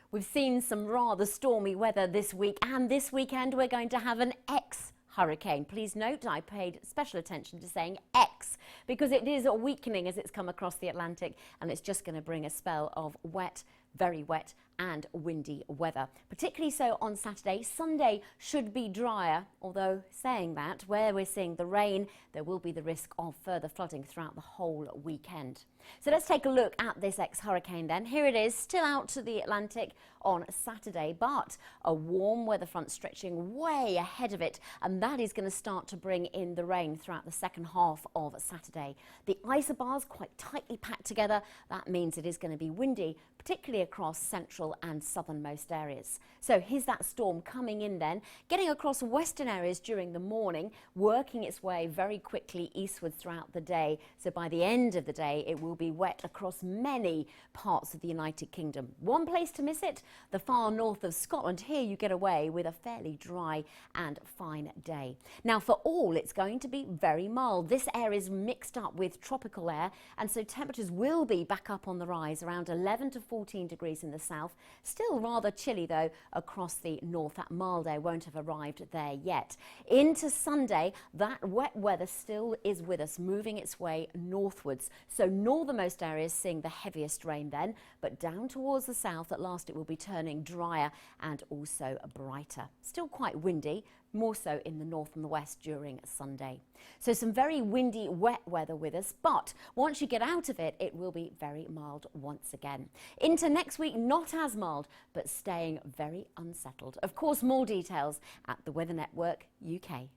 We've seen some rather stormy weather this week, and this weekend we're going to have an ex-hurricane. Please note I paid special attention to saying ex because it is weakening as it's come across the Atlantic, and it's just going to bring a spell of wet, very wet and windy weather, particularly so on Saturday. Sunday should be drier, although saying that, where we're seeing the rain, there will be the risk of further flooding throughout the whole weekend. So let's take a look at this ex-hurricane then. Here it is, still out to the Atlantic on Saturday, but a warm weather front stretching way ahead of it, and that is going to start to bring in the rain throughout the second half of Saturday. The isobars quite tightly packed together. That means it is going to be windy, particularly across central and southernmost areas. So here's that storm coming in then, getting across western areas during the morning, working its way very quickly eastwards throughout the day. So by the end of the day, it will be wet across many parts of the United Kingdom. One place to miss it, the far north of Scotland. Here you get away with a fairly dry and fine day. Now for all, it's going to be very mild. This air is mixed up with tropical air, and so temperatures will be back up on the rise, around 11 to 14 degrees in the south. Still rather chilly though across the north. That mild air won't have arrived there yet. Into Sunday, that wet weather still is with us, moving its way northwards. So northernmost areas seeing the heaviest rain then, but down towards the south at last it will be turning drier and also brighter. Still quite windy, more so in the north and the west during Sunday. So some very windy, wet weather with us, but once you get out of it, it will be very mild once again. Into next week, not as mild, but staying very unsettled. Of course, more details at the Weather Network UK.